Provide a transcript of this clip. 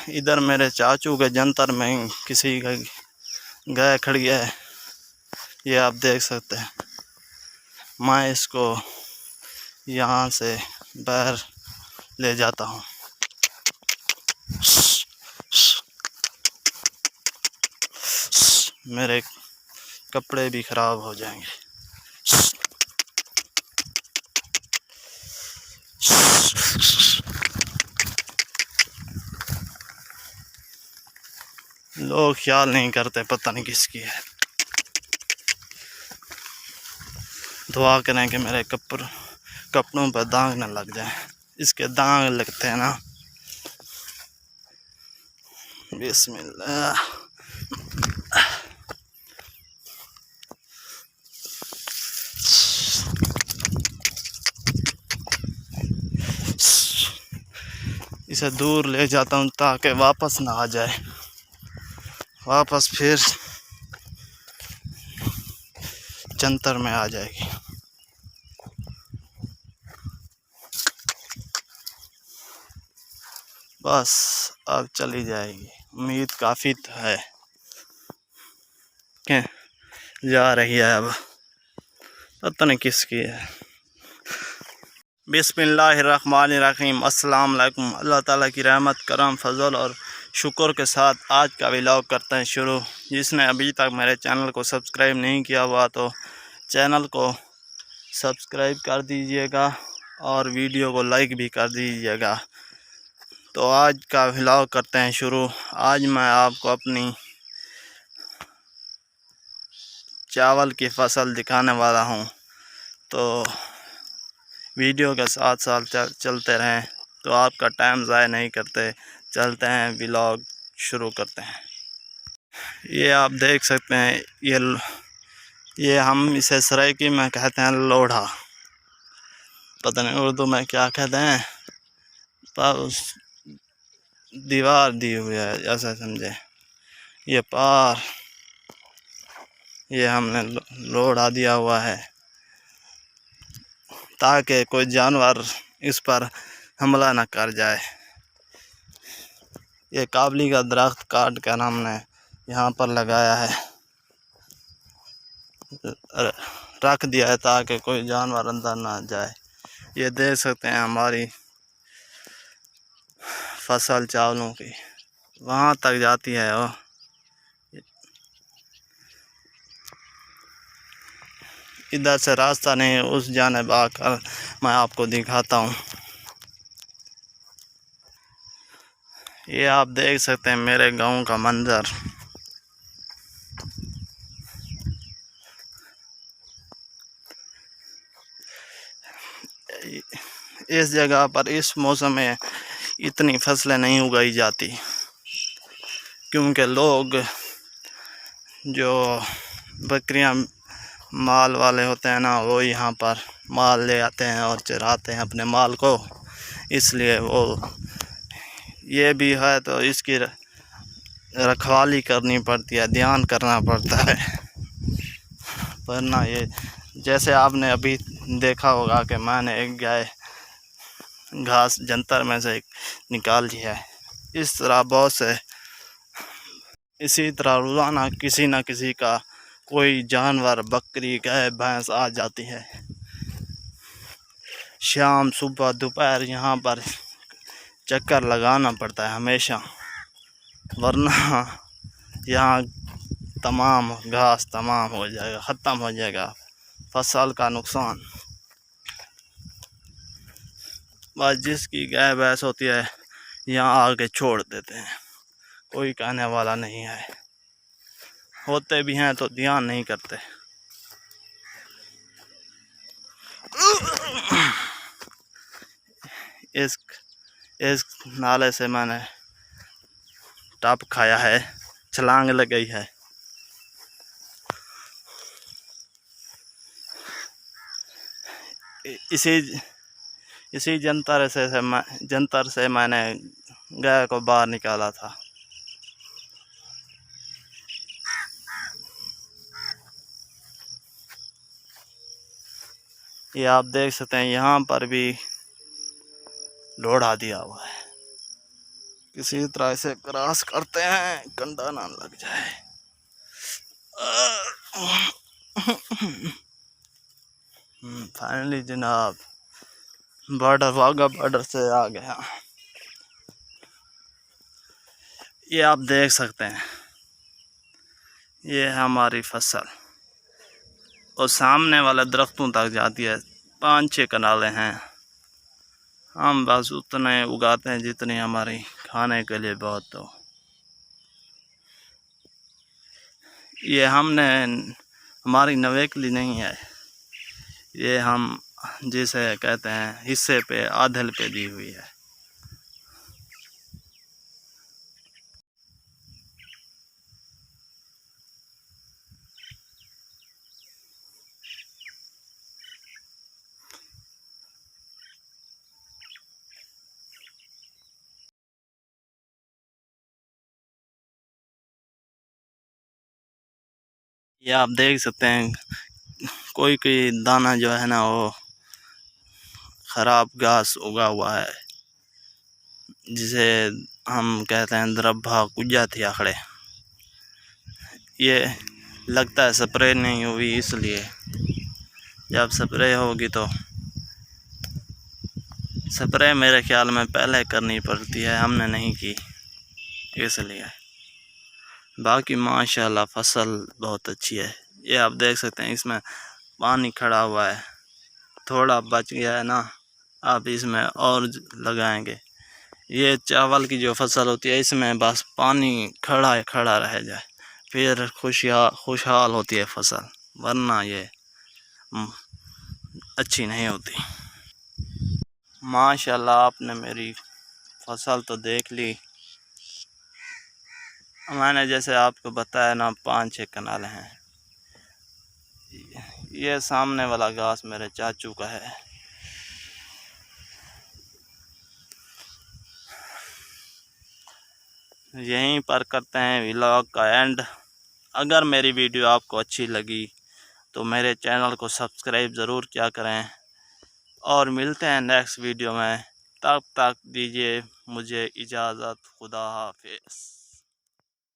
इधर मेरे चाचू के जंतर में किसी का गाय खड़ी है, ये आप देख सकते हैं। मैं इसको यहाँ से बाहर ले जाता हूँ। मेरे कपड़े भी खराब हो जाएंगे। लोग ख्याल नहीं करते, पता नहीं किसकी है। दुआ करें कि मेरे कपड़ों पर दाग न लग जाए। इसके दाग लगते हैं ना। बिस्मिल्लाह। इसे दूर ले जाता हूँ ताकि वापस ना आ जाए, वापस फिर जंतर में आ जाएगी। बस अब चली जाएगी। उम्मीद काफ़ी है कि जा रही है, अब पता नहीं किसकी है। बिस्मिल्लाहिर्रहमानिर्रहीम। अस्सलाम वालेकुम। अल्लाह ताला की रहमत, करम, फजल और शुक्र के साथ आज का व्लॉग करते हैं शुरू। जिसने अभी तक मेरे चैनल को सब्सक्राइब नहीं किया हुआ तो चैनल को सब्सक्राइब कर दीजिएगा और वीडियो को लाइक भी कर दीजिएगा। तो आज का व्लॉग करते हैं शुरू। आज मैं आपको अपनी चावल की फसल दिखाने वाला हूँ, तो वीडियो के साथ साथ चलते रहें। तो आपका टाइम ज़ाया नहीं करते, चलते हैं व्लॉग शुरू करते हैं। ये आप देख सकते हैं, ये हम इसे सराइकी में कहते हैं लोढ़ा, पता नहीं उर्दू में क्या कहते हैं। दीवार दी हुई है ऐसा समझे। ये पार ये हमने लोढ़ा दिया हुआ है ताकि कोई जानवर इस पर हमला न कर जाए। ये काबली का दरख्त काट कर हमने यहाँ पर लगाया है, रख दिया है ताकि कोई जानवर अंदर ना जाए। ये देख सकते हैं हमारी फसल चावलों की वहाँ तक जाती है। इधर से रास्ता नहीं, उस जानिब आकर मैं आपको दिखाता हूँ। ये आप देख सकते हैं मेरे गांव का मंजर। इस जगह पर इस मौसम में इतनी फसलें नहीं उगाई जाती, क्योंकि लोग जो बकरियां माल वाले होते हैं ना, वो यहाँ पर माल ले आते हैं और चराते हैं अपने माल को। इसलिए वो ये भी है तो इसकी रखवाली करनी पड़ती है, ध्यान करना पड़ता है, वरना ये जैसे आपने अभी देखा होगा कि मैंने एक गाय घास जंतर में से निकाल ली है। इस तरह बहुत से इसी तरह रोज़ाना किसी न किसी का कोई जानवर, बकरी, गाय, भैंस आ जाती है। शाम, सुबह, दोपहर यहाँ पर चक्कर लगाना पड़ता है हमेशा, वरना यहाँ तमाम घास तमाम हो जाएगा, ख़त्म हो जाएगा, फसल का नुकसान। बस जिसकी गाय भैंस होती है यहाँ आके छोड़ देते हैं, कोई कहने वाला नहीं है। होते भी हैं तो ध्यान नहीं करते। इस नाले से मैंने टप खाया है, छलांग लग गई है। इसी जंतर से मैंने गाय को बाहर निकाला था। ये आप देख सकते हैं यहाँ पर भी लोढ़ा दिया हुआ है। किसी तरह से क्रॉस करते हैं, कंधा ना लग जाए। फाइनली जनाब बॉर्डर, वाघा बॉर्डर से आ गया। ये आप देख सकते हैं, ये है हमारी फसल और सामने वाले दरख्तों तक जाती है। 5-6 कनालें हैं। हम बस उतने उगाते हैं जितनी हमारी खाने के लिए बहुत हो। ये हमने हमारी नवेकली नहीं है, ये हम जिसे कहते हैं हिस्से पे आधल पे दी हुई है। ये आप देख सकते हैं, कोई कोई दाना जो है ना वो ख़राब घास उगा हुआ है, जिसे हम कहते हैं द्रभा कुजा थी आखड़े। ये लगता है स्प्रे नहीं हुई, इसलिए जब स्प्रे होगी तो स्प्रे मेरे ख्याल में पहले करनी पड़ती है, हमने नहीं की इसलिए। बाकी माशाल्लाह फसल बहुत अच्छी है। ये आप देख सकते हैं, इसमें पानी खड़ा हुआ है, थोड़ा बच गया है ना, आप इसमें और लगाएंगे। ये चावल की जो फसल होती है, इसमें बस पानी खड़ा रह जाए, फिर खुशहाल होती है फसल, वरना ये अच्छी नहीं होती। माशाल्लाह आपने मेरी फसल तो देख ली। मैंने जैसे आपको बताया ना, 5-6 कनाल हैं। ये सामने वाला घास मेरे चाचू का है। यहीं पर करते हैं व्लॉग का एंड। अगर मेरी वीडियो आपको अच्छी लगी तो मेरे चैनल को सब्सक्राइब ज़रूर किया करें, और मिलते हैं नेक्स्ट वीडियो में। तब तक दीजिए मुझे इजाज़त। खुदा हाफिज़।